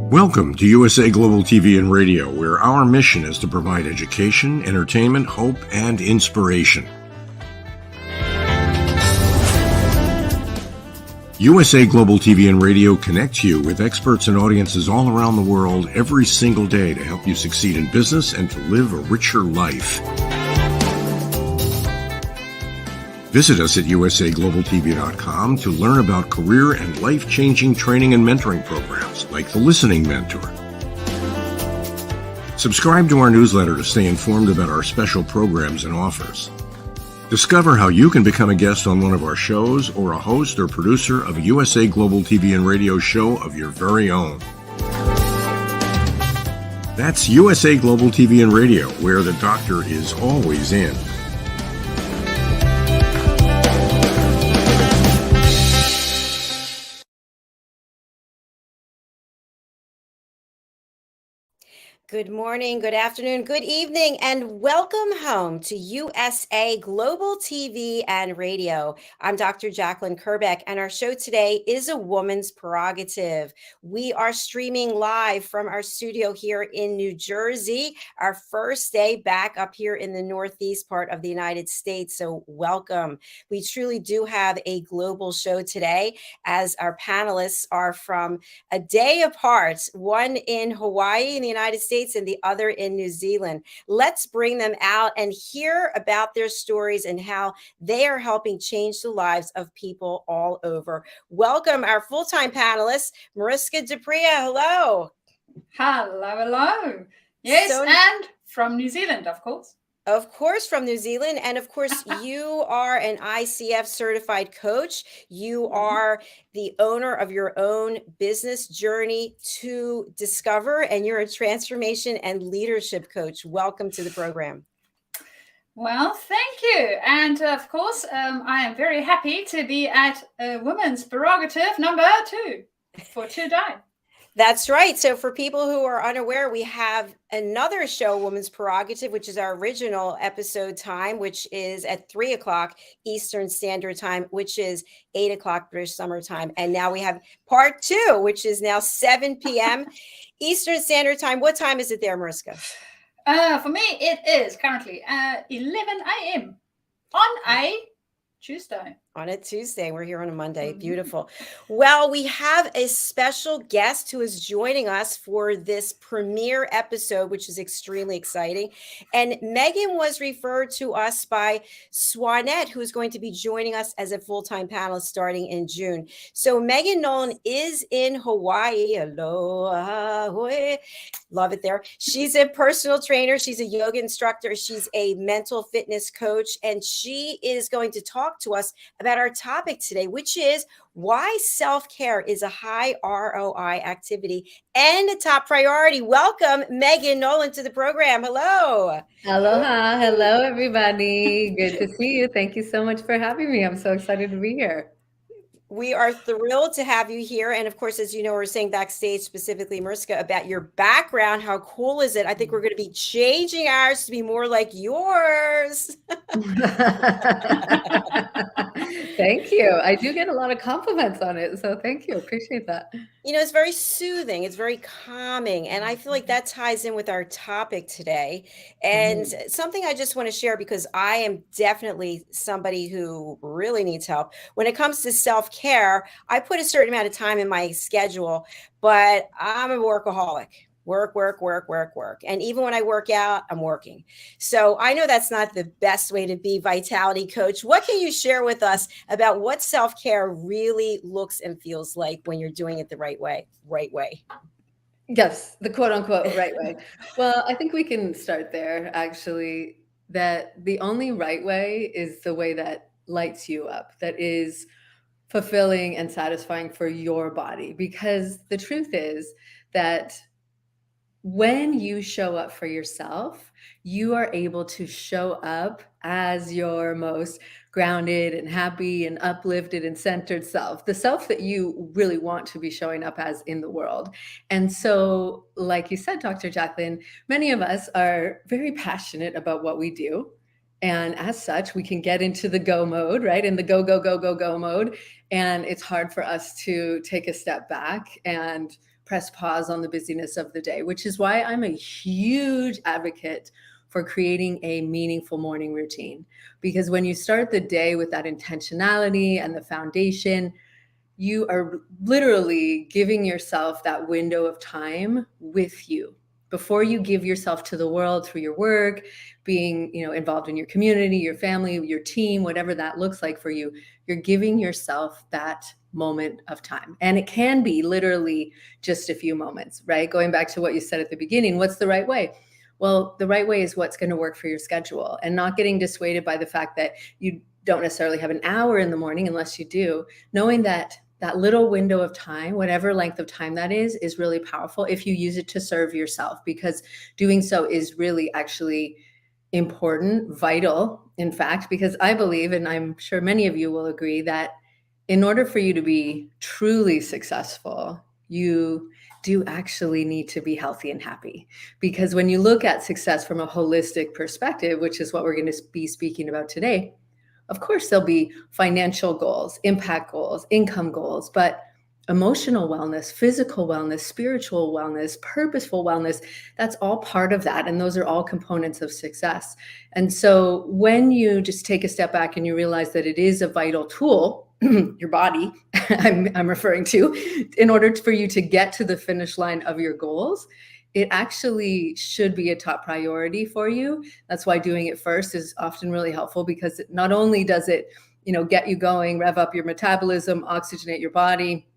Welcome to USA Global TV and Radio, where our mission is to provide education, entertainment, hope, and inspiration. USA Global TV and Radio connects you with experts and audiences all around the world every single day to help you succeed in business and to live a richer life. Visit us at usaglobaltv.com to learn about career and life-changing training and mentoring programs like the Listening Mentor. Subscribe to our newsletter to stay informed about our special programs and offers. Discover how you can become a guest on one of our shows or a host or producer of a USA Global TV and Radio show of your very own. That's USA Global TV and Radio, where the doctor is always in. Good morning, good afternoon, good evening, and welcome home to USA Global TV and Radio. I'm Dr. Jacalyn Kerbeck, and our show today is A Woman's Prerogative. We are streaming live from our studio here in New Jersey, our first day back up here in the Northeast part of the United States, so welcome. We truly do have a global show today, as our panelists are from a day apart, one in Hawaii in the United States and the other in New Zealand. Let's bring them out and hear about their stories and how they are helping change the lives of people all over. Welcome our full-time panelists, MARISKA. Hello. Hello. Yes, and from New Zealand, of course. Of course, from New Zealand. And of course, you are an ICF certified coach. You are the owner of your own business Journey to Discover, and you're a transformation and leadership coach. Welcome to the program. Well, thank you. And of course, I am very happy to be at Women's Prerogative number 2 for today. That's right. So for people who are unaware, we have another show, Women's Prerogative, which is our original episode time, which is at 3 o'clock Eastern Standard Time, which is 8 o'clock British Summer Time. And now we have part 2, which is now 7 p.m. Eastern Standard Time. What time is it there, MARISKA? For me, it is currently 11 a.m. on a Tuesday. On a Tuesday. We're here on a Monday. Beautiful. Well, we have a special guest who is joining us for this premiere episode, which is extremely exciting. And Megan was referred to us by Swanette, who is going to be joining us as a full-time panelist starting in June. So Megan Nolan is in Hawaii. Aloha. Love it there. She's a personal trainer. She's a yoga instructor. She's a mental fitness coach. And she is going to talk to us about our topic today, which is why self-care is a high ROI activity and a top priority. Welcome, Megan Nolan, to the program. Hello. Aloha. Hello, everybody. Good to see you. Thank you so much for having me. I'm so excited to be here. We are thrilled to have you here. And of course, as you know, we're saying backstage, specifically MARISKA, about your background. How cool is it? I think we're going to be changing ours to be more like yours. Thank you. I do get a lot of compliments on it. So thank you. Appreciate that. You know, it's very soothing. It's very calming. And I feel like that ties in with our topic today. And something I just want to share, because I am definitely somebody who really needs help. When it comes to self-care, I put a certain amount of time in my schedule, but I'm a workaholic. Work. And even when I work out, I'm working. So I know that's not the best way to be vitality coach. What can you share with us about what self-care really looks and feels like when you're doing it the right way? Yes, the quote unquote right way. Well, I think we can start there, actually, that the only right way is the way that lights you up, that is fulfilling and satisfying for your body. Because the truth is that when you show up for yourself, you are able to show up as your most grounded and happy and uplifted and centered self, the self that you really want to be showing up as in the world. And so, like you said, Dr. Jacalyn, many of us are very passionate about what we do. And as such, we can get into the go mode, right? In the go mode. And it's hard for us to take a step back and press pause on the busyness of the day, which is why I'm a huge advocate for creating a meaningful morning routine. Because when you start the day with that intentionality and the foundation, you are literally giving yourself that window of time with you before you give yourself to the world through your work, being, involved in your community, your family, your team, whatever that looks like for you. You're giving yourself that moment of time. And it can be literally just a few moments, right? Going back to what you said at the beginning, what's the right way? Well, the right way is what's going to work for your schedule, and not getting dissuaded by the fact that you don't necessarily have an hour in the morning unless you do, knowing that that little window of time, whatever length of time that is really powerful if you use it to serve yourself, because doing so is really actually important, vital, in fact, because I believe, and I'm sure many of you will agree, that in order for you to be truly successful, you do actually need to be healthy and happy. Because when you look at success from a holistic perspective, which is what we're going to be speaking about today, of course, there'll be financial goals, impact goals, income goals, but emotional wellness, physical wellness, spiritual wellness, purposeful wellness, that's all part of that. And those are all components of success. And so when you just take a step back and you realize that it is a vital tool, your body, I'm referring to, in order for you to get to the finish line of your goals, it actually should be a top priority for you. That's why doing it first is often really helpful, because not only does it, get you going, rev up your metabolism, oxygenate your body,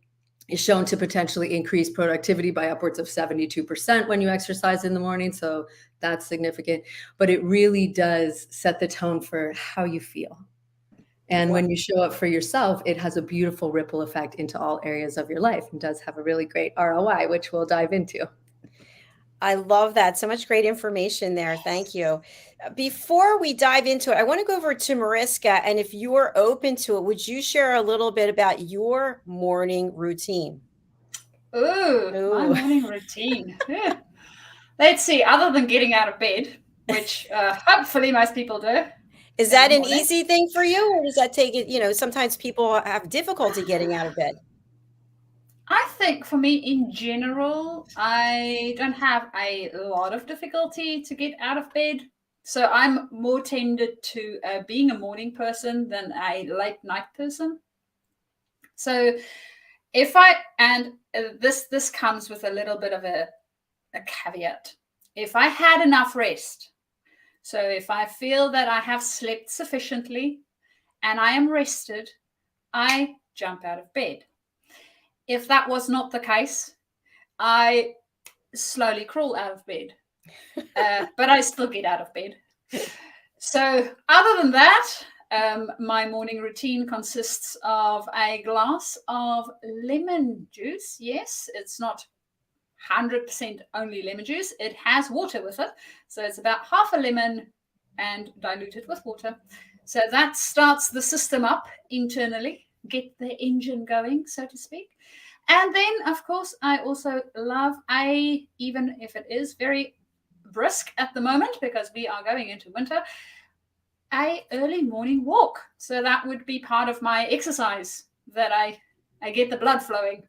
is shown to potentially increase productivity by upwards of 72% when you exercise in the morning. So that's significant, but it really does set the tone for how you feel. And when you show up for yourself, it has a beautiful ripple effect into all areas of your life and does have a really great ROI, which we'll dive into. I love that. So much great information there. Thank you. Before we dive into it, I want to go over to Mariska. And if you're open to it, would you share a little bit about your morning routine? Ooh. My morning routine. Yeah. Let's see, other than getting out of bed, which hopefully most people do. Is that an easy thing for you, or does that take it? Sometimes people have difficulty getting out of bed. I think for me in general, I don't have a lot of difficulty to get out of bed. So I'm more tended to being a morning person than a late night person. So if this comes with a little bit of a caveat. If I had enough rest, so if I feel that I have slept sufficiently and I am rested, I jump out of bed. If that was not the case, I slowly crawl out of bed, but I still get out of bed. So other than that, my morning routine consists of a glass of lemon juice. Yes, it's not 100% only lemon juice. It has water with it. So it's about half a lemon and diluted with water. So that starts the system up internally, get the engine going, so to speak. And then, of course, I also love even if it is very brisk at the moment, because we are going into winter, a early morning walk. So that would be part of my exercise, that I get the blood flowing.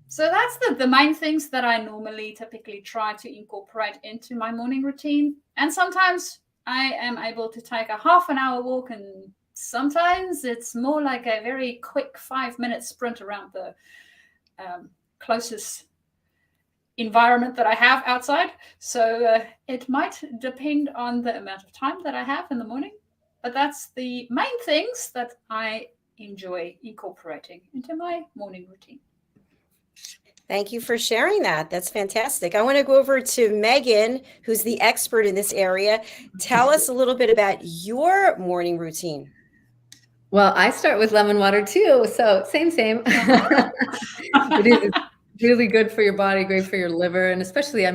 So that's the main things that I normally typically try to incorporate into my morning routine. And sometimes I am able to take a half an hour walk, and sometimes it's more like a very quick 5-minute sprint around the closest environment that I have outside. So it might depend on the amount of time that I have in the morning, but that's the main things that I enjoy incorporating into my morning routine. Thank you for sharing that. That's fantastic. I want to go over to Megan, who's the expert in this area. Tell us a little bit about your morning routine. Well, I start with lemon water too. So same. It is really good for your body, great for your liver. And especially,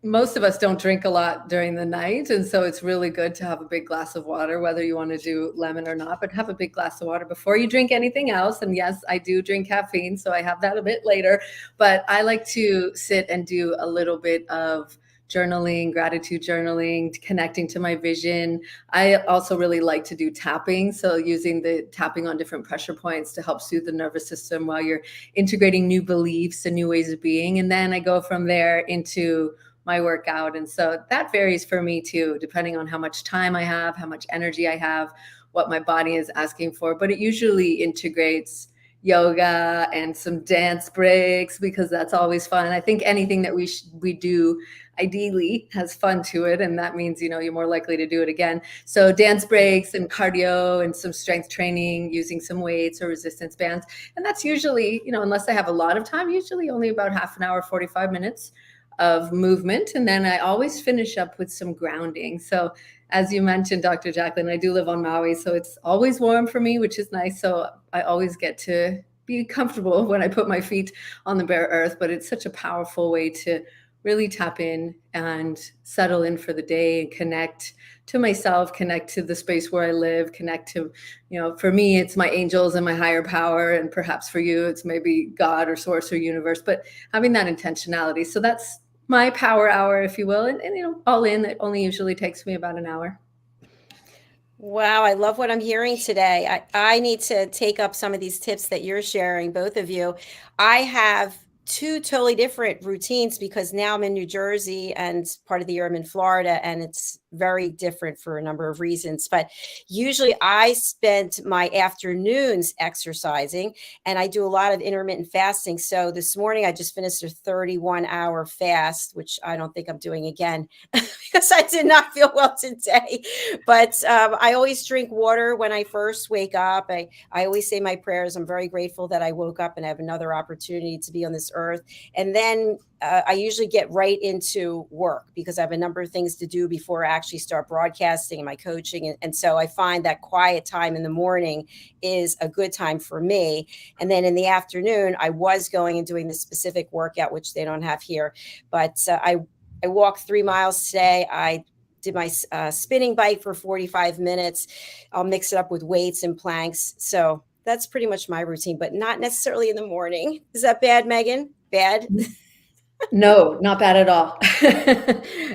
most of us don't drink a lot during the night. And so it's really good to have a big glass of water, whether you want to do lemon or not, but have a big glass of water before you drink anything else. And yes, I do drink caffeine, so I have that a bit later, but I like to sit and do a little bit of journaling, gratitude journaling, connecting to my vision. I also really like to do tapping. So using the tapping on different pressure points to help soothe the nervous system while you're integrating new beliefs and new ways of being. And then I go from there into my workout. And so that varies for me too, depending on how much time I have, how much energy I have, what my body is asking for. But it usually integrates yoga and some dance breaks, because that's always fun. I think anything that we do ideally has fun to it, and that means, you know, you're more likely to do it again. So dance breaks and cardio and some strength training using some weights or resistance bands. And that's usually, you know, unless I have a lot of time, usually only about half an hour, 45 minutes of movement. And then I always finish up with some grounding. So as you mentioned, Dr. Jacalyn, I do live on Maui, so it's always warm for me, which is nice. So I always get to be comfortable when I put my feet on the bare earth, but it's such a powerful way to really tap in and settle in for the day and connect to myself, connect to the space where I live, connect to, you know, for me, it's my angels and my higher power. And perhaps for you, it's maybe God or source or universe, but having that intentionality. So that's my power hour, if you will. And you know, all in, it only usually takes me about an hour. Wow, I love what I'm hearing today. I need to take up some of these tips that you're sharing, both of you. I have two totally different routines because now I'm in New Jersey and part of the year I'm in Florida, and it's very different for a number of reasons. But usually I spend my afternoons exercising, and I do a lot of intermittent fasting. So this morning I just finished a 31-hour fast, which I don't think I'm doing again because I did not feel well today. But I always drink water when I first wake up. I always say my prayers. I'm very grateful that I woke up and have another opportunity to be on this earth. And then I usually get right into work because I have a number of things to do before I actually start broadcasting and my coaching. And so I find that quiet time in the morning is a good time for me. And then in the afternoon, I was going and doing the specific workout, which they don't have here. But I walked 3 miles today. I did my spinning bike for 45 minutes. I'll mix it up with weights and planks. So that's pretty much my routine, but not necessarily in the morning. Is that bad, Megan? Bad? No, not bad at all.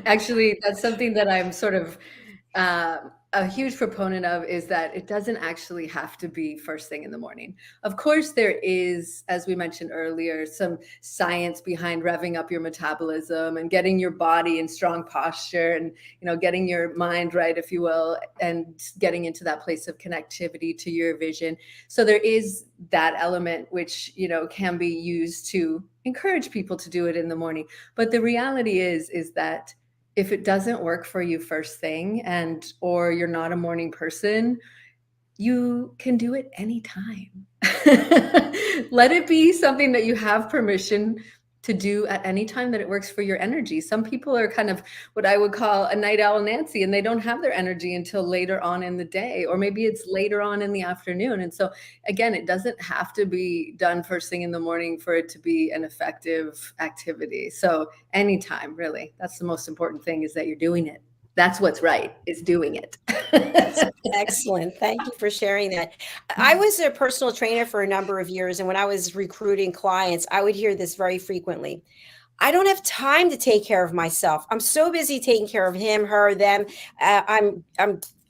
Actually, that's something that I'm sort of a huge proponent of, is that it doesn't actually have to be first thing in the morning. Of course, there is, as we mentioned earlier, some science behind revving up your metabolism and getting your body in strong posture and, you know, getting your mind right, if you will, and getting into that place of connectivity to your vision. So there is that element which, you know, can be used to encourage people to do it in the morning. But the reality is that if it doesn't work for you first thing, or you're not a morning person, you can do it anytime. Let it be something that you have permission to do at any time that it works for your energy. Some people are kind of what I would call a night owl Nancy, and they don't have their energy until later on in the day, or maybe it's later on in the afternoon. And so again, it doesn't have to be done first thing in the morning for it to be an effective activity. So anytime, really, that's the most important thing, is that you're doing it. That's what's right, is doing it. Excellent. Thank you for sharing that. I was a personal trainer for a number of years, and when I was recruiting clients, I would hear this very frequently. I don't have time to take care of myself. I'm so busy taking care of him, her, them. I'm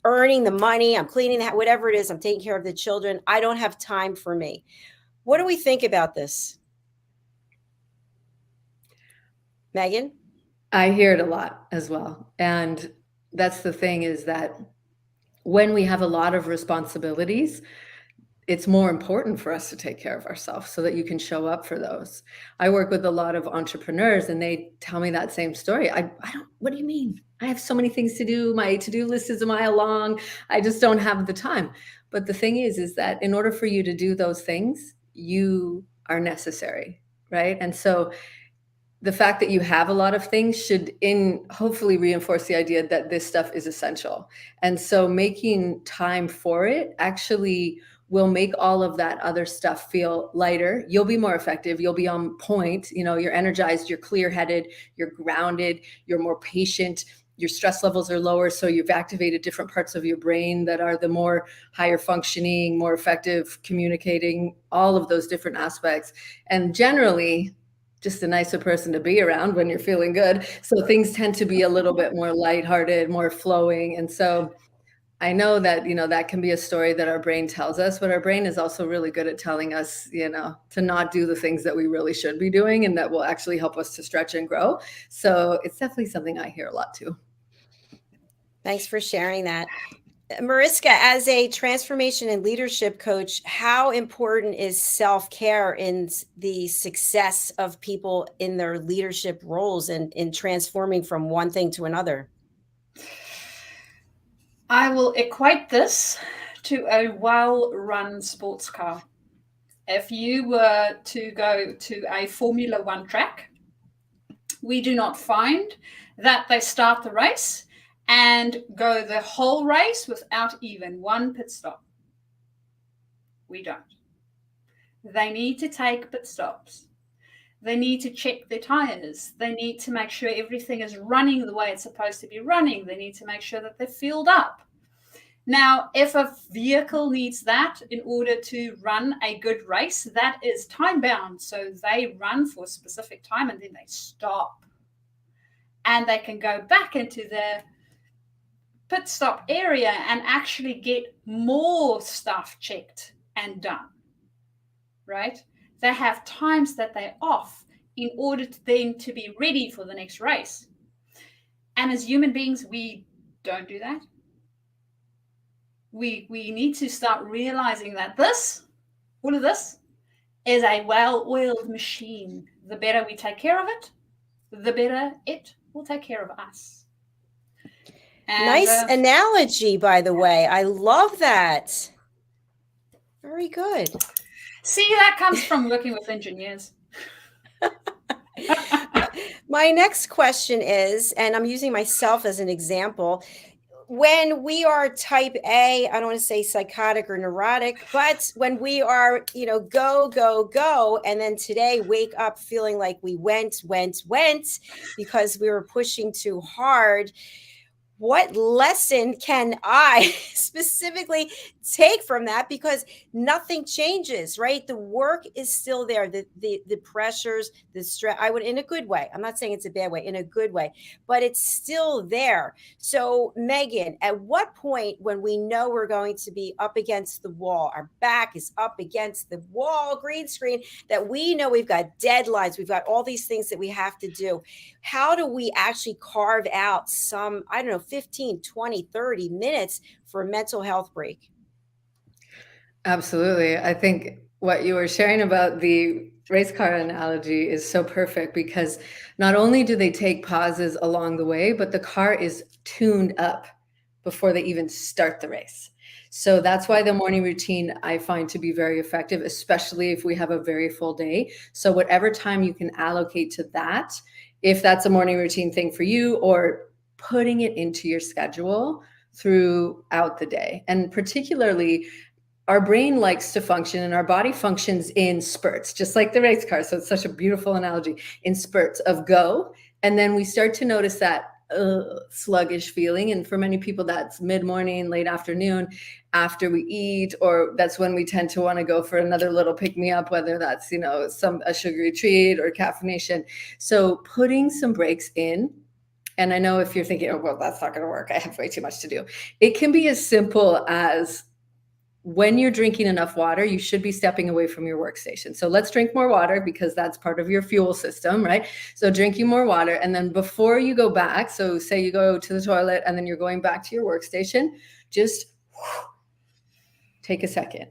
earning the money. I'm cleaning that, whatever it is. I'm taking care of the children. I don't have time for me. What do we think about this? Megan? I hear it a lot as well. And that's the thing, is that when we have a lot of responsibilities, it's more important for us to take care of ourselves so that you can show up for those. I work with a lot of entrepreneurs, and they tell me that same story. I don't, what do you mean? I have so many things to do. My to-do list is a mile long. I just don't have the time. But the thing is that in order for you to do those things, you are necessary, right? And so the fact that you have a lot of things should hopefully reinforce the idea that this stuff is essential. And so making time for it actually will make all of that other stuff feel lighter. You'll be more effective. You'll be on point. You know, you're energized, you're clear-headed, you're grounded, you're more patient. Your stress levels are lower. So you've activated different parts of your brain that are the more higher functioning, more effective communicating, all of those different aspects. And generally, just a nicer person to be around when you're feeling good. So things tend to be a little bit more lighthearted, more flowing. And so I know that, that can be a story that our brain tells us, but our brain is also really good at telling us, to not do the things that we really should be doing and that will actually help us to stretch and grow. So it's definitely something I hear a lot too. Thanks for sharing that. Mariska, as a transformation and leadership coach, how important is self-care in the success of people in their leadership roles and in transforming from one thing to another? I will equate this to a well-run sports car. If you were to go to a Formula One track, we do not find that they start the race and go the whole race without even one pit stop. We don't. They need to take pit stops. They need to check their tires. They need to make sure everything is running the way it's supposed to be running. They need to make sure that they're filled up. Now, if a vehicle needs that in order to run a good race, that is time bound. So they run for a specific time and then they stop. And they can go back into their pit stop area and actually get more stuff checked and done, right? They have times that they're off in order to then to be ready for the next race. And as human beings, we don't do that. We need to start realizing that all of this is a well-oiled machine. The better we take care of it, the better it will take care of us. And, nice analogy, by the way. I love that. Very good. See, that comes from working with engineers. My next question is, and I'm using myself as an example, when we are type A, I don't want to say psychotic or neurotic, but when we are, go, go, go, and then today wake up feeling like we went because we were pushing too hard, what lesson can I specifically take from that? Because nothing changes, right? The work is still there. The pressures, the stress, in a good way. I'm not saying it's a bad way, in a good way, but it's still there. So Megan, at what point when we know we're going to be up against the wall, our back is up against the wall, green screen, that we know we've got deadlines, we've got all these things that we have to do. How do we actually carve out some, 15, 20, 30 minutes for a mental health break? Absolutely. I think what you were sharing about the race car analogy is so perfect, because not only do they take pauses along the way, but the car is tuned up before they even start the race. So that's why the morning routine I find to be very effective, especially if we have a very full day. So whatever time you can allocate to that, if that's a morning routine thing for you, or putting it into your schedule throughout the day. And particularly, our brain likes to function and our body functions in spurts, just like the race car. So it's such a beautiful analogy, in spurts of go. And then we start to notice that sluggish feeling. And for many people, that's mid-morning, late afternoon, after we eat, or that's when we tend to want to go for another little pick-me-up, whether that's, a sugary treat or caffeination. So putting some breaks in. And I know if you're thinking, oh, well, that's not going to work, I have way too much to do. It can be as simple as, when you're drinking enough water, you should be stepping away from your workstation. So let's drink more water, because that's part of your fuel system, right? So drinking more water. And then before you go back, so say you go to the toilet and then you're going back to your workstation, just take a second.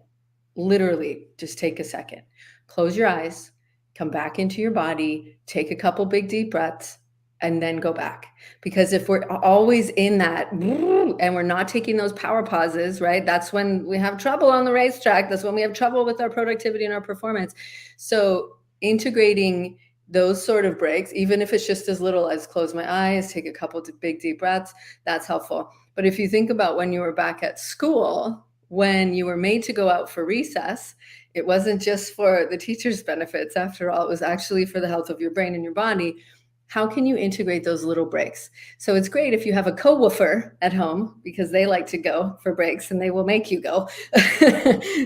Literally, just take a second. Close your eyes, come back into your body, take a couple big deep breaths, and then go back. Because if we're always in that and we're not taking those power pauses, right, that's when we have trouble on the racetrack. That's when we have trouble with our productivity and our performance. So integrating those sort of breaks, even if it's just as little as close my eyes, take a couple of big deep breaths, that's helpful. But if you think about when you were back at school, when you were made to go out for recess, it wasn't just for the teacher's benefits. After all, it was actually for the health of your brain and your body. How can you integrate those little breaks? So it's great if you have a co-woofer at home, because they like to go for breaks and they will make you go.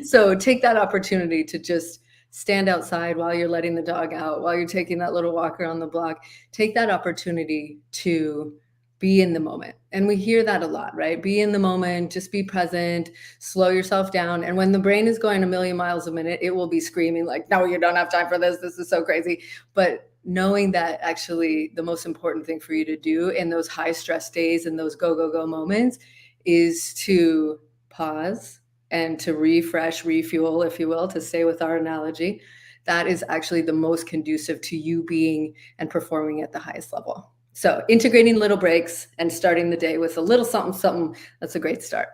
So take that opportunity to just stand outside while you're letting the dog out, while you're taking that little walk around the block. Take that opportunity to be in the moment. And we hear that a lot, right? Be in the moment, just be present, slow yourself down. And when the brain is going a million miles a minute, it will be screaming like, no, you don't have time for this. This is so crazy. But knowing that actually the most important thing for you to do in those high stress days and those go, go, go moments is to pause and to refresh, refuel, if you will, to stay with our analogy. That is actually the most conducive to you being and performing at the highest level. So integrating little breaks and starting the day with a little something, something, that's a great start.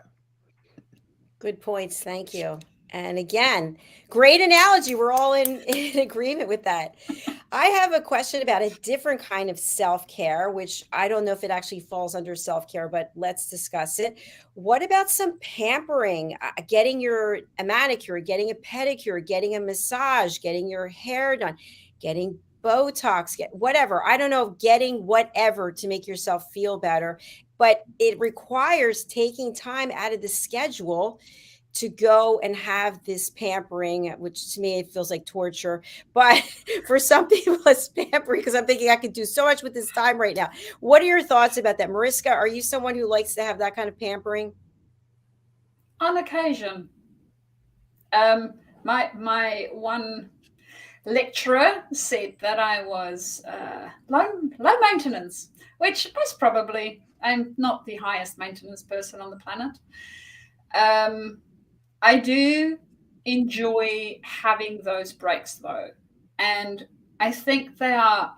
Good points. Thank you. And again, great analogy. We're all in agreement with that. I have a question about a different kind of self-care, which I don't know if it actually falls under self-care, but let's discuss it. What about some pampering, getting a manicure, getting a pedicure, getting a massage, getting your hair done, getting Botox, whatever. I don't know, getting whatever to make yourself feel better, but it requires taking time out of the schedule to go and have this pampering, which to me, it feels like torture. But for some people, it's pampering because I'm thinking I could do so much with this time right now. What are your thoughts about that? Mariska, are you someone who likes to have that kind of pampering? On occasion. My one lecturer said that I was low maintenance, which is probably, I'm not the highest maintenance person on the planet. I do enjoy having those breaks though. And I think they are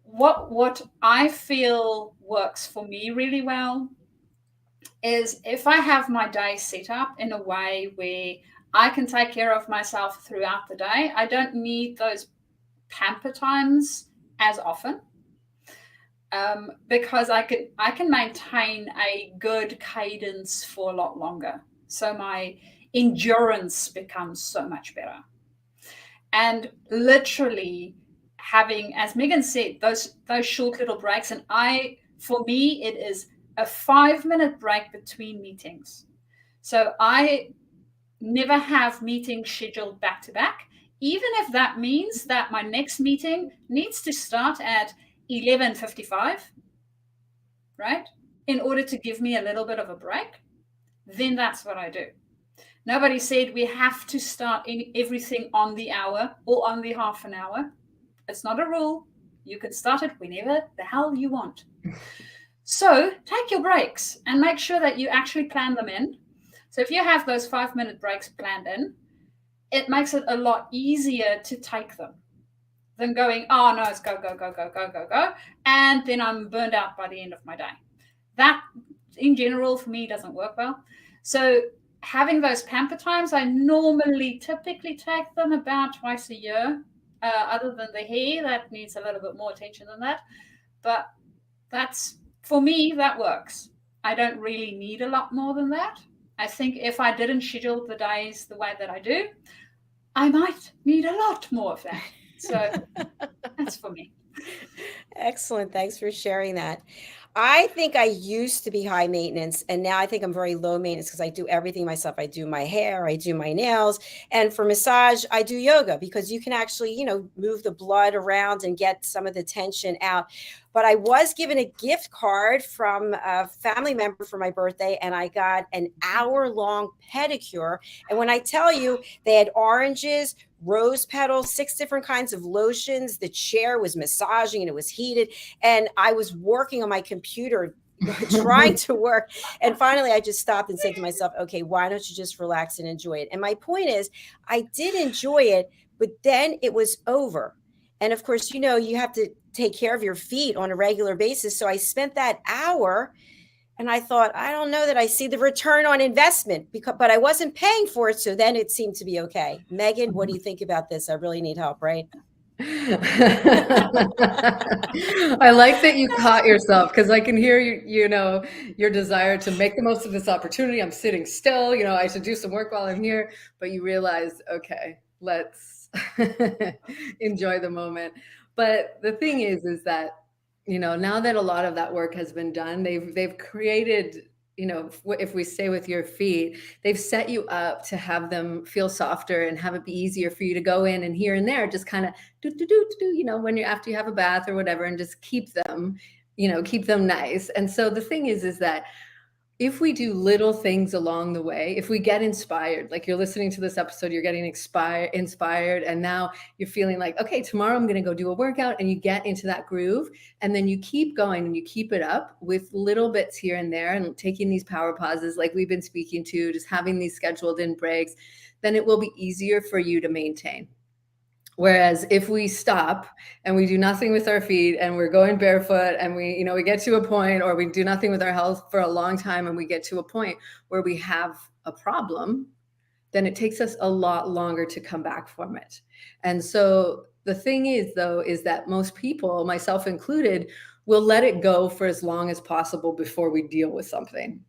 what I feel works for me really well is if I have my day set up in a way where I can take care of myself throughout the day. I don't need those pamper times as often because I can maintain a good cadence for a lot longer. So my endurance becomes so much better. And literally having, as Megan said, those short little breaks. And for me, it is a 5-minute break between meetings. So I never have meetings scheduled back to back, even if that means that my next meeting needs to start at 11:55, right? In order to give me a little bit of a break, then that's what I do. Nobody said we have to start everything on the hour or on the half an hour. It's not a rule. You can start it whenever the hell you want. So take your breaks and make sure that you actually plan them in. So if you have those 5-minute breaks planned in, it makes it a lot easier to take them than going, oh no, it's go, go, go, go, go, go, go. And then I'm burned out by the end of my day. That in general for me doesn't work well. So having those pamper times, I typically take them about twice a year, other than the hair that needs a little bit more attention than that. But for me, that works. I don't really need a lot more than that. I think if I didn't schedule the days the way that I do, I might need a lot more of that. So that's for me. Excellent. Thanks for sharing that. I think I used to be high maintenance, and now I think I'm very low maintenance because I do everything myself. I do my hair, I do my nails, and for massage, I do yoga because you can actually, move the blood around and get some of the tension out. But I was given a gift card from a family member for my birthday, and I got an hour-long pedicure. And when I tell you, they had oranges, rose petals, 6 different kinds of lotions. The chair was massaging and it was heated. And I was working on my computer, trying to work. And finally, I just stopped and said to myself, okay, why don't you just relax and enjoy it? And my point is, I did enjoy it, but then it was over. And of course, you have to take care of your feet on a regular basis. So I spent that hour and I thought, I don't know that I see the return on investment, but I wasn't paying for it. So then it seemed to be okay. Megan, what do you think about this? I really need help, right? I like that you caught yourself because I can hear your desire to make the most of this opportunity. I'm sitting still, I should do some work while I'm here, but you realize, okay, let's enjoy the moment. But the thing is that, now that a lot of that work has been done, they've created if we stay with your feet, they've set you up to have them feel softer and have it be easier for you to go in and here and there, just kind of when after you have a bath or whatever, and just keep them nice. And so the thing is that if we do little things along the way, if we get inspired, like you're listening to this episode, you're getting inspired, and now you're feeling like, okay, tomorrow I'm going to go do a workout, and you get into that groove, and then you keep going and you keep it up with little bits here and there, and taking these power pauses like we've been speaking to, just having these scheduled in breaks, then it will be easier for you to maintain. Whereas if we stop and we do nothing with our feet and we're going barefoot and we get to a point, or we do nothing with our health for a long time and we get to a point where we have a problem, then it takes us a lot longer to come back from it. And so the thing is, though, is that most people, myself included, will let it go for as long as possible before we deal with something.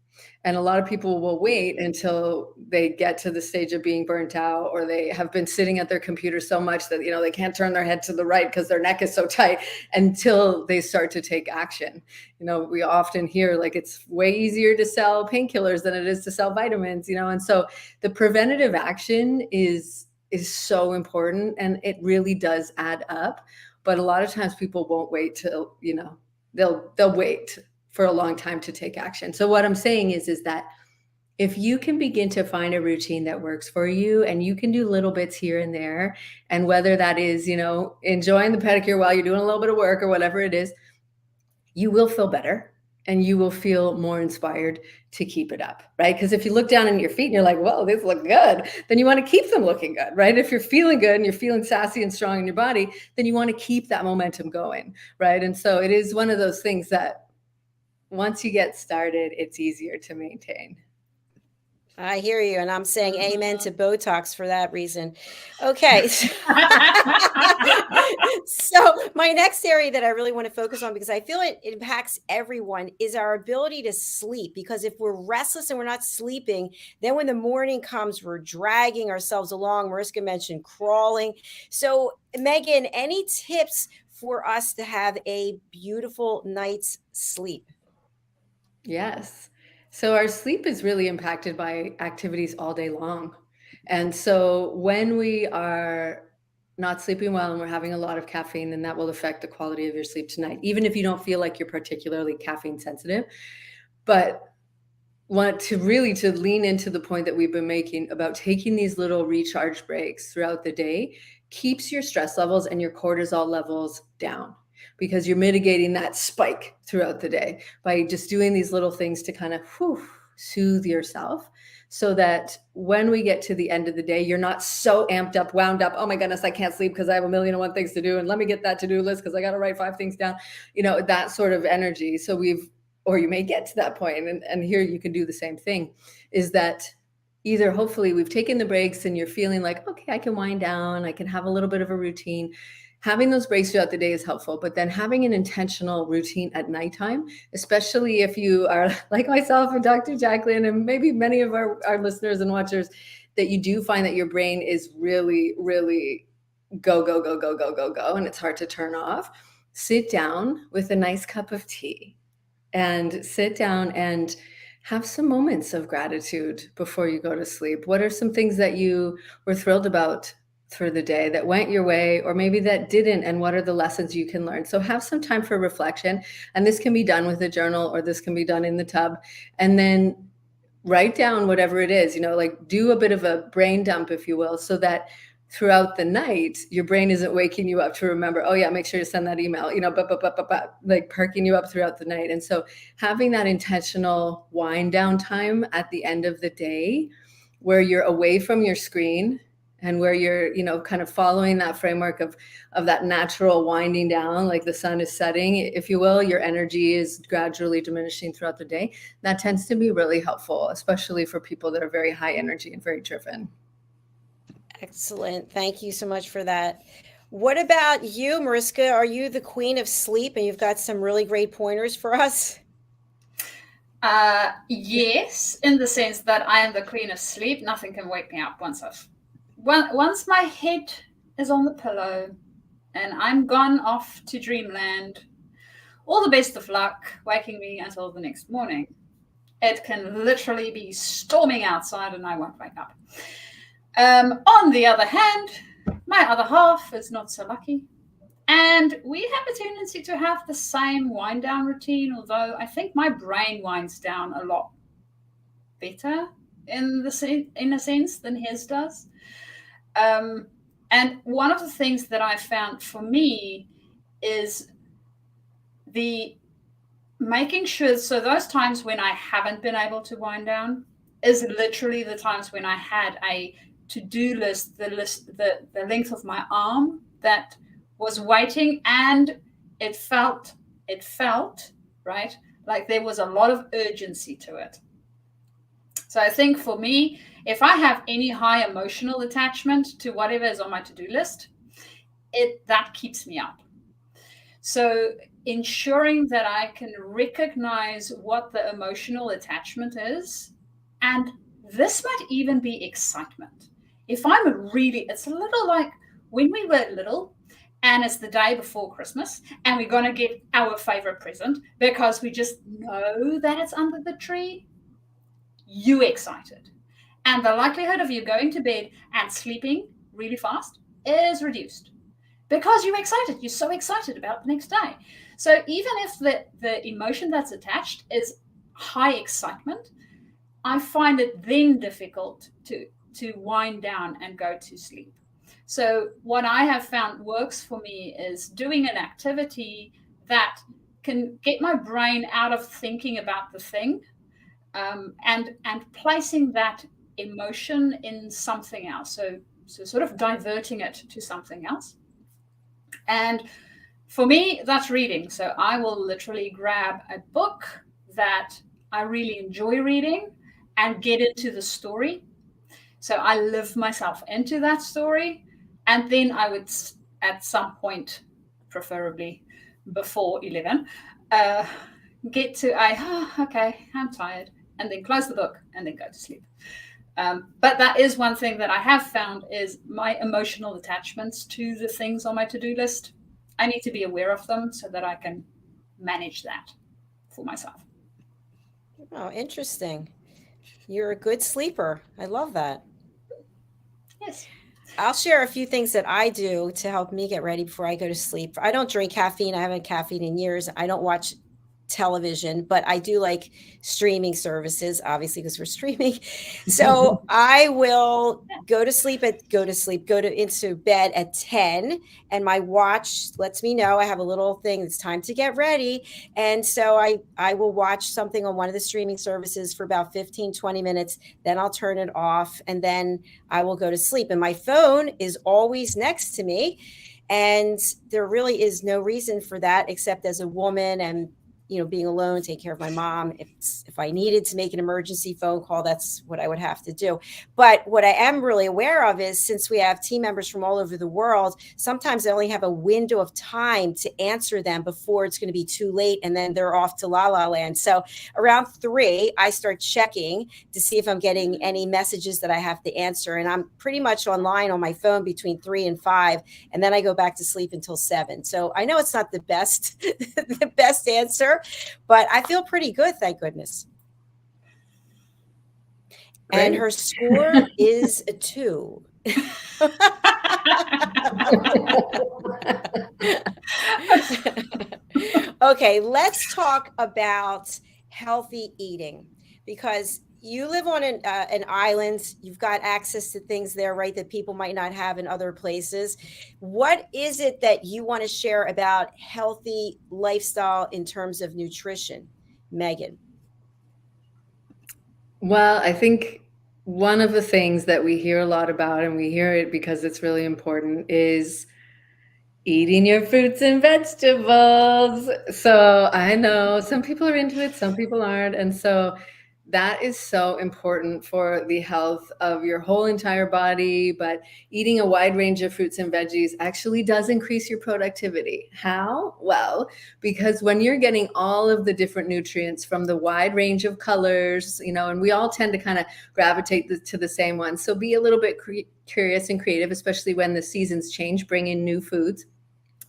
And a lot of people will wait until they get to the stage of being burnt out, or they have been sitting at their computer so much that, they can't turn their head to the right because their neck is so tight, until they start to take action. We often hear like it's way easier to sell painkillers than it is to sell vitamins, and so the preventative action is so important, and it really does add up. But a lot of times people won't wait till, they'll wait for a long time to take action. So what I'm saying is that if you can begin to find a routine that works for you, and you can do little bits here and there, and whether that is, enjoying the pedicure while you're doing a little bit of work or whatever it is, you will feel better and you will feel more inspired to keep it up, right? Because if you look down at your feet and you're like, whoa, these look good, then you want to keep them looking good, right? If you're feeling good and you're feeling sassy and strong in your body, then you want to keep that momentum going, right? And so it is one of those things that once you get started, it's easier to maintain. I hear you. And I'm saying amen to Botox for that reason. Okay. So my next area that I really want to focus on, because I feel it impacts everyone, is our ability to sleep. Because if we're restless and we're not sleeping, then when the morning comes, we're dragging ourselves along. Mariska mentioned crawling. So Megan, any tips for us to have a beautiful night's sleep? Yes. So our sleep is really impacted by activities all day long. And so when we are not sleeping well and we're having a lot of caffeine, then that will affect the quality of your sleep tonight, even if you don't feel like you're particularly caffeine sensitive. But want to lean into the point that we've been making about taking these little recharge breaks throughout the day keeps your stress levels and your cortisol levels down, because you're mitigating that spike throughout the day by just doing these little things to kind of soothe yourself, so that when we get to the end of the day, you're not so amped up, wound up. Oh my goodness, I can't sleep because I have 1,000,001 things to do. And let me get that to-do list because I got to write 5 things down, that sort of energy. So or you may get to that point, and here you can do the same thing, is that either hopefully we've taken the breaks and you're feeling like, okay, I can wind down, I can have a little bit of a routine. Having those breaks throughout the day is helpful, but then having an intentional routine at nighttime, especially if you are like myself and Dr. Jacalyn, and maybe many of our listeners and watchers, that you do find that your brain is really, really go, go, go, go, go, go, go, and it's hard to turn off. Sit down with a nice cup of tea and sit down and have some moments of gratitude before you go to sleep. What are some things that you were thrilled about through the day that went your way, or maybe that didn't, and what are the lessons you can learn? So have some time for reflection, and this can be done with a journal, or this can be done in the tub, and then write down whatever it is, like do a bit of a brain dump, if you will, so that throughout the night, your brain isn't waking you up to remember, oh yeah, make sure to send that email, like perking you up throughout the night. And so having that intentional wind down time at the end of the day, where you're away from your screen, and where you're, kind of following that framework of that natural winding down, like the sun is setting, if you will, your energy is gradually diminishing throughout the day. That tends to be really helpful, especially for people that are very high energy and very driven. Excellent. Thank you so much for that. What about you, Mariska? Are you the queen of sleep, and you've got some really great pointers for us? Yes, in the sense that I am the queen of sleep. Nothing can wake me up once my head is on the pillow and I'm gone off to dreamland. All the best of luck waking me until the next morning. It can literally be storming outside and I won't wake up. On the other hand, my other half is not so lucky. And we have a tendency to have the same wind down routine, although I think my brain winds down a lot better in a sense than his does. And one of the things that I found for me is the making sure, so those times when I haven't been able to wind down is literally the times when I had a to-do list, the length of my arm that was waiting, and it felt right, like there was a lot of urgency to it. So I think for me, if I have any high emotional attachment to whatever is on my to-do list, that keeps me up. So ensuring that I can recognize what the emotional attachment is, and this might even be excitement. If I'm it's a little like when we were little and it's the day before Christmas and we're going to get our favorite present because we just know that it's under the tree, you excited. And the likelihood of you going to bed and sleeping really fast is reduced because you're excited. You're so excited about the next day. So even if the emotion that's attached is high excitement, I find it then difficult to wind down and go to sleep. So what I have found works for me is doing an activity that can get my brain out of thinking about the thing, and placing that emotion in something else. So sort of diverting it to something else. And for me, that's reading. So I will literally grab a book that I really enjoy reading and get into the story. So I live myself into that story. And then I would, at some point, preferably before 11, get to okay, I'm tired, and then close the book and then go to sleep. But that is one thing that I have found is my emotional attachments to the things on my to-do list. I need to be aware of them so that I can manage that for myself. Oh, interesting. You're a good sleeper. I love that. Yes. I'll share a few things that I do to help me get ready before I go to sleep. I don't drink caffeine. I haven't had caffeine in years. I don't watch television, but I do like streaming services, obviously, because we're streaming. So I will go into bed at 10, and my watch lets me know I have a little thing. It's time to get ready. And so I will watch something on one of the streaming services for about 15, 20 minutes. Then I'll turn it off, and then I will go to sleep. And my phone is always next to me. And there really is no reason for that, except as a woman and being alone, take care of my mom. If I needed to make an emergency phone call, that's what I would have to do. But what I am really aware of is, since we have team members from all over the world, sometimes I only have a window of time to answer them before it's going to be too late, and then they're off to La La Land. So around 3, I start checking to see if I'm getting any messages that I have to answer. And I'm pretty much online on my phone between 3 and 5, and then I go back to sleep until 7. So I know it's not the best, the best answer, but I feel pretty good, thank goodness. Great. And her score is a 2. Okay, let's talk about healthy eating, because you live on an island. You've got access to things there, right, that people might not have in other places. What is it that you want to share about healthy lifestyle in terms of nutrition, Megan? Well, I think one of the things that we hear a lot about, and we hear it because it's really important, is eating your fruits and vegetables. So I know some people are into it, some people aren't. And so that is so important for the health of your whole entire body. But eating a wide range of fruits and veggies actually does increase your productivity. How? Well, because when you're getting all of the different nutrients from the wide range of colors, and we all tend to kind of gravitate to the same ones. So be a little bit curious and creative, especially when the seasons change, bring in new foods.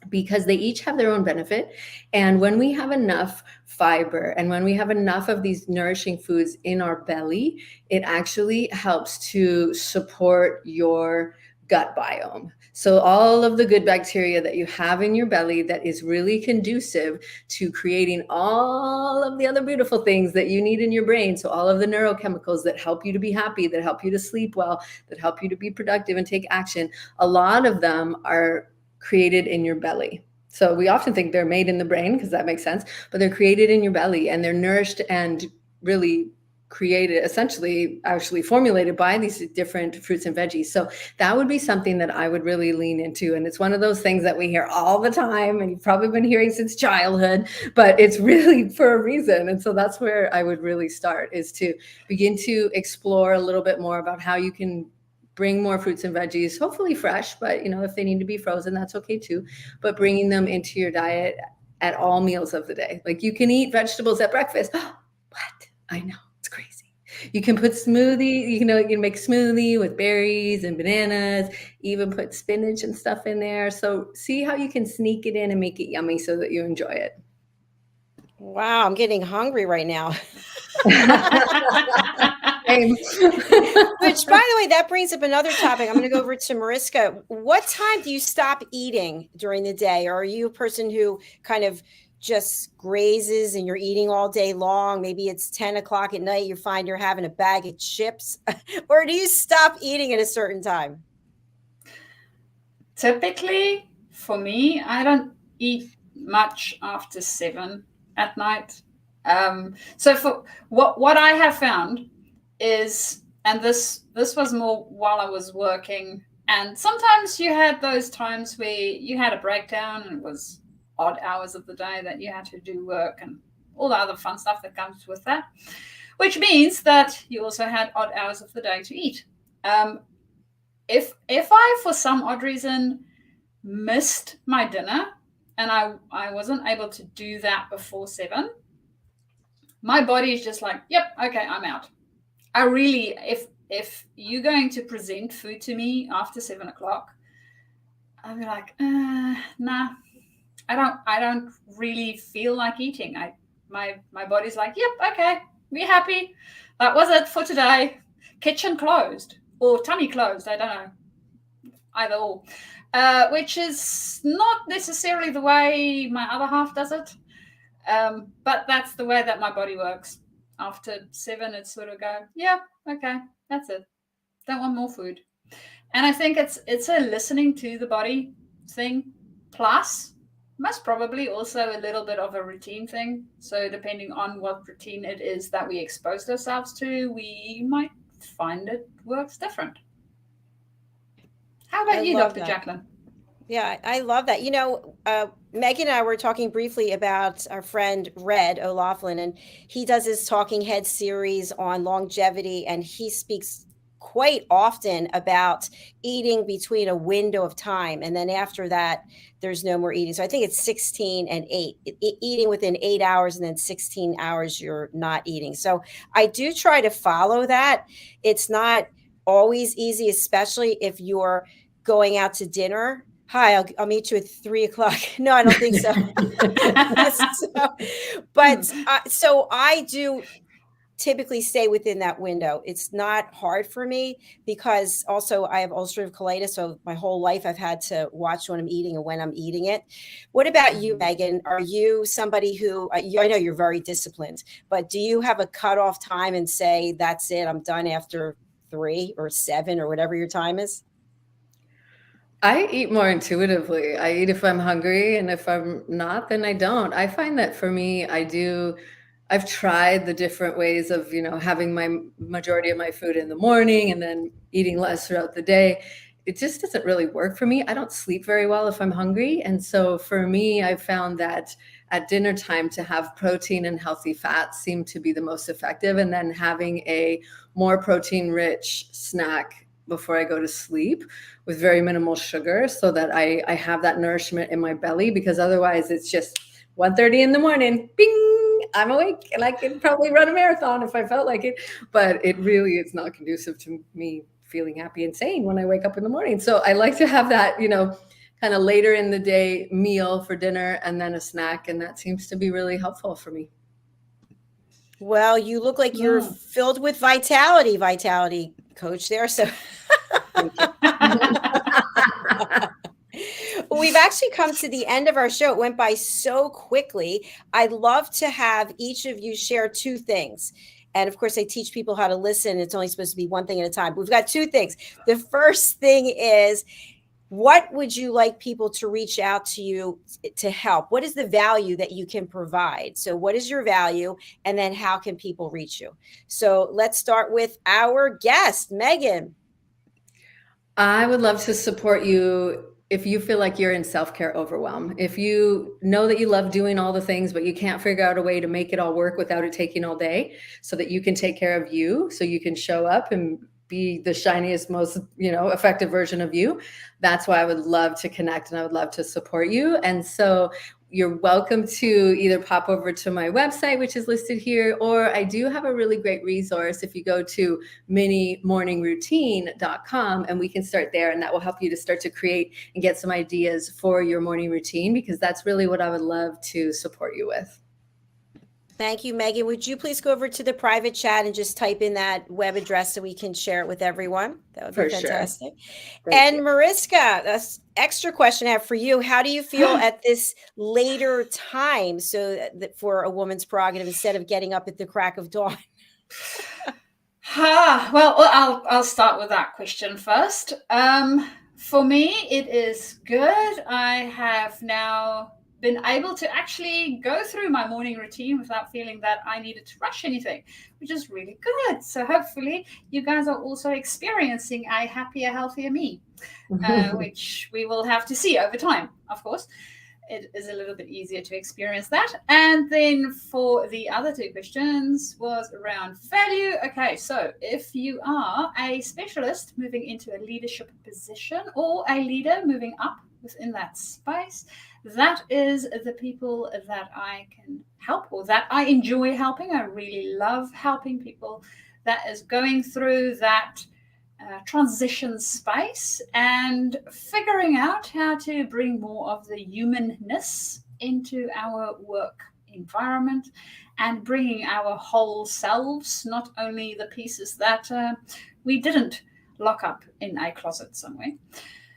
because they each have their own benefit. And when we have enough fiber and when we have enough of these nourishing foods in our belly, it actually helps to support your gut biome. So all of the good bacteria that you have in your belly that is really conducive to creating all of the other beautiful things that you need in your brain. So all of the neurochemicals that help you to be happy, that help you to sleep well, that help you to be productive and take action. A lot of them are created in your belly. So we often think they're made in the brain because that makes sense, but they're created in your belly, and they're nourished and really created, essentially actually formulated by these different fruits and veggies. So that would be something that I would really lean into. And it's one of those things that we hear all the time, and you've probably been hearing since childhood, but it's really for a reason. And so that's where I would really start, is to begin to explore a little bit more about how you can bring more fruits and veggies, hopefully fresh, but if they need to be frozen, that's okay too. But bringing them into your diet at all meals of the day. Like, you can eat vegetables at breakfast. What? I know. It's crazy. You can put smoothie, you can make smoothie with berries and bananas, even put spinach and stuff in there. So see how you can sneak it in and make it yummy so that you enjoy it. Wow, I'm getting hungry right now. Which, by the way, that brings up another topic. I'm going to go over to Mariska. What time do you stop eating during the day? Or are you a person who kind of just grazes and you're eating all day long? Maybe it's 10 o'clock at night, you find you're having a bag of chips. Or do you stop eating at a certain time? Typically, for me, I don't eat much after 7 at night. So for what I have found is, and this was more while I was working, and sometimes you had those times where you had a breakdown and it was odd hours of the day that you had to do work and all the other fun stuff that comes with that, which means that you also had odd hours of the day to eat. If I, for some odd reason, missed my dinner and I wasn't able to do that before 7, my body is just like, yep, okay, I'm out. I really, if you're going to present food to me after 7 o'clock, I'll be like, nah, I don't really feel like eating. My body's like, yep, okay, be happy. That was it for today. Kitchen closed or tummy closed. I don't know, either or, which is not necessarily the way my other half does it. But that's the way that my body works. After 7, it's sort of go, yeah, okay, that's it. Don't want more food. And I think it's a listening to the body thing, plus most probably also a little bit of a routine thing. So depending on what routine it is that we exposed ourselves to, we might find it works different. How about you, Dr. Jacalyn? Yeah, I love that. Megan and I were talking briefly about our friend Red O'Loughlin, and he does his Talking Head series on longevity, and he speaks quite often about eating between a window of time, and then after that, there's no more eating. So I think it's 16 and 8, eating within 8 hours, and then 16 hours you're not eating. So I do try to follow that. It's not always easy, especially if you're going out to dinner. Hi, I'll meet you at 3 o'clock. No, I don't think so. So I do typically stay within that window. It's not hard for me because also I have ulcerative colitis. So my whole life I've had to watch what I'm eating and when I'm eating it. What about you, Megan? Are you somebody who, I know you're very disciplined, but do you have a cutoff time and say, that's it, I'm done after 3 or 7 or whatever your time is? I eat more intuitively. I eat if I'm hungry, and if I'm not, then I don't. I find that for me, I've tried the different ways of, having my majority of my food in the morning and then eating less throughout the day. It just doesn't really work for me. I don't sleep very well if I'm hungry. And so for me, I've found that at dinner time to have protein and healthy fats seem to be the most effective. And then having a more protein rich snack before I go to sleep with very minimal sugar so that I have that nourishment in my belly, because otherwise it's just 1:30 in the morning, bing, I'm awake and I could probably run a marathon if I felt like it, but it really is not conducive to me feeling happy and sane when I wake up in the morning. So I like to have that, kind kind of later in the day meal for dinner and then a snack. And that seems to be really helpful for me. Well, you look like you're filled with vitality, coach there. So Thank you. we've actually come to the end of our show. It went by so quickly. I'd love to have each of you share two things. And of course, I teach people how to listen. It's only supposed to be one thing at a time. We've got two things. The first thing is, what would you like people to reach out to you to help? What is the value that you can provide? So what is your value? And then how can people reach you? So let's start with our guest, Megan. I would love to support you if you feel like you're in self-care overwhelm. If you know that you love doing all the things, but you can't figure out a way to make it all work without it taking all day, so that you can take care of you, so you can show up and be the shiniest, most, effective version of you. That's why I would love to connect, and I would love to support you. And so you're welcome to either pop over to my website, which is listed here, or I do have a really great resource if you go to minimorningroutine.com, and we can start there, and that will help you to start to create and get some ideas for your morning routine, because that's really what I would love to support you with. Thank you, Megan. Would you please go over to the private chat and just type in that web address so we can share it with everyone? That would be fantastic. Sure. And Mariska, that's extra question I have for you. How do you feel at this later time, so that for a woman's prerogative, instead of getting up at the crack of dawn? Well, I'll start with that question first. For me, it is good. I have now been able to actually go through my morning routine without feeling that I needed to rush anything, which is really good. So hopefully you guys are also experiencing a happier, healthier me, which we will have to see over time, of course. It is a little bit easier to experience that. And then for the other two questions was around value. Okay, so if you are a specialist moving into a leadership position, or a leader moving up within that space, that is the people that I can help, or that I enjoy helping. I really love helping people that is going through that transition space and figuring out how to bring more of the humanness into our work environment, and bringing our whole selves, not only the pieces that we didn't lock up in a closet somewhere.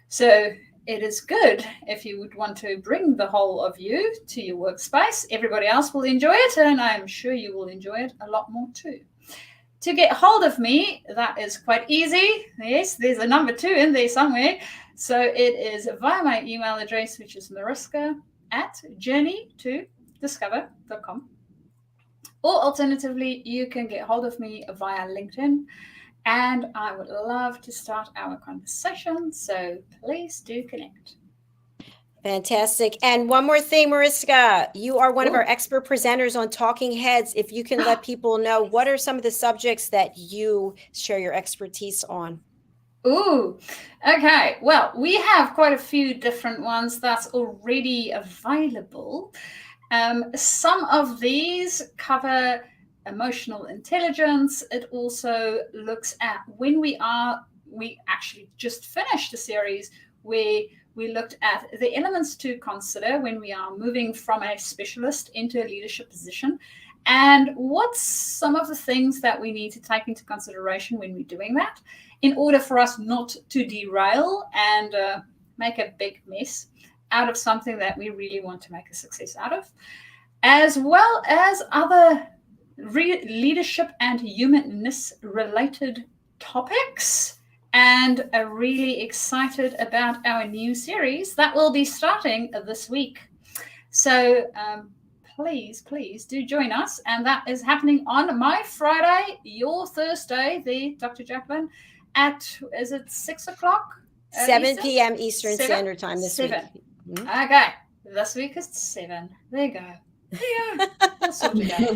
So it is good if you would want to bring the whole of you to your workspace. Everybody else will enjoy it, and I'm sure you will enjoy it a lot more too. To get hold of me, that is quite easy. Yes, there's a number 2 in there somewhere. So it is via my email address, which is mariska@journeytodiscover.com. Or alternatively, you can get hold of me via LinkedIn. And I would love to start our conversation, so please do connect. Fantastic. And one more thing, Mariska, you are one of our expert presenters on Talking Heads. If you can let people know, what are some of the subjects that you share your expertise on? Ooh, okay. Well, we have quite a few different ones that's already available. Some of these cover emotional intelligence. It also looks at when we actually just finished a series where we looked at the elements to consider when we are moving from a specialist into a leadership position, and what's some of the things that we need to take into consideration when we're doing that, in order for us not to derail and make a big mess out of something that we really want to make a success out of, as well as other leadership and humanness related topics. And are really excited about our new series that will be starting this week. So please do join us. And that is happening on my Friday, your Thursday, Dr. Jacalyn, is it 6 o'clock? 7 p.m. Eastern Standard Time this week. Mm-hmm. Okay. This week is 7. There you go. We'll sort it out.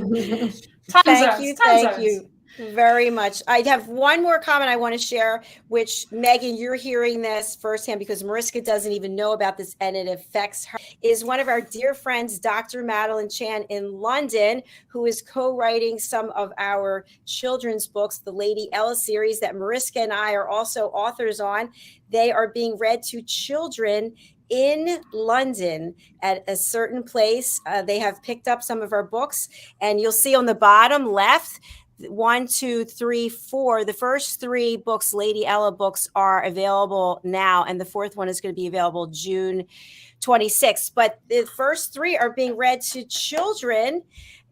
Thank you. Very much. I have one more comment I want to share, which, Megan, you're hearing this firsthand because Mariska doesn't even know about this and it affects her, is one of our dear friends, Dr. Madeline Chan in London, who is co-writing some of our children's books, the Lady Ella series that Mariska and I are also authors on. They are being read to children in London at a certain place. They have picked up some of our books, and you'll see on the bottom left, 1, 2, 3, 4. The first 3 books, Lady Ella books, are available now, and the 4th one is going to be available June 26th. But the first 3 are being read to children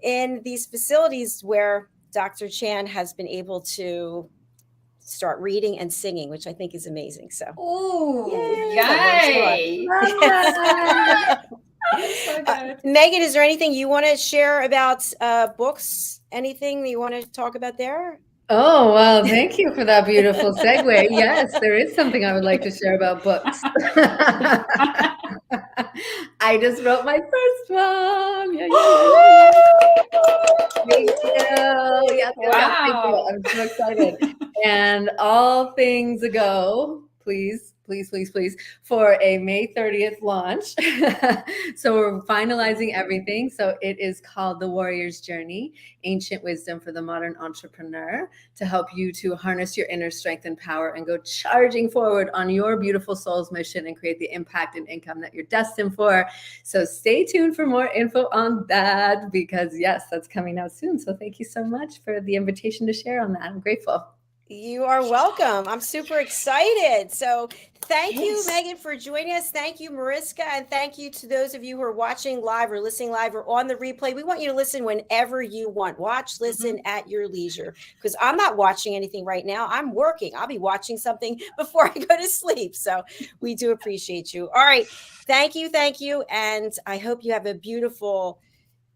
in these facilities where Dr. Chan has been able to start reading and singing, which I think is amazing. So, yay! Megan, is there anything you want to share about books? Anything that you want to talk about there? Oh, well, thank you for that beautiful segue. Yes, there is something I would like to share about books. I just wrote my first one. Yeah. Thank you. Yes, thank you. I'm so excited. And all things ago, please, for a May 30th launch. So we're finalizing everything. So it is called The Warrior's Journey, Ancient Wisdom for the Modern Entrepreneur, to help you to harness your inner strength and power and go charging forward on your beautiful soul's mission and create the impact and income that you're destined for. So stay tuned for more info on that, because yes, that's coming out soon. So thank you so much for the invitation to share on that. I'm grateful. You are welcome. I'm super excited. So thank you, Megan, for joining us. Thank you, Mariska. And thank you to those of you who are watching live or listening live or on the replay. We want you to listen whenever you want. Watch, listen at your leisure, because I'm not watching anything right now. I'm working. I'll be watching something before I go to sleep. So we do appreciate you. All right. Thank you. Thank you. And I hope you have a beautiful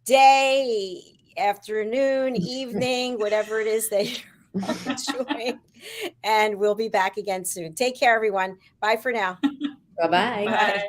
day, afternoon, evening, whatever it is that you're enjoying, and we'll be back again soon. Take care, everyone. Bye for now. Bye-bye. Bye.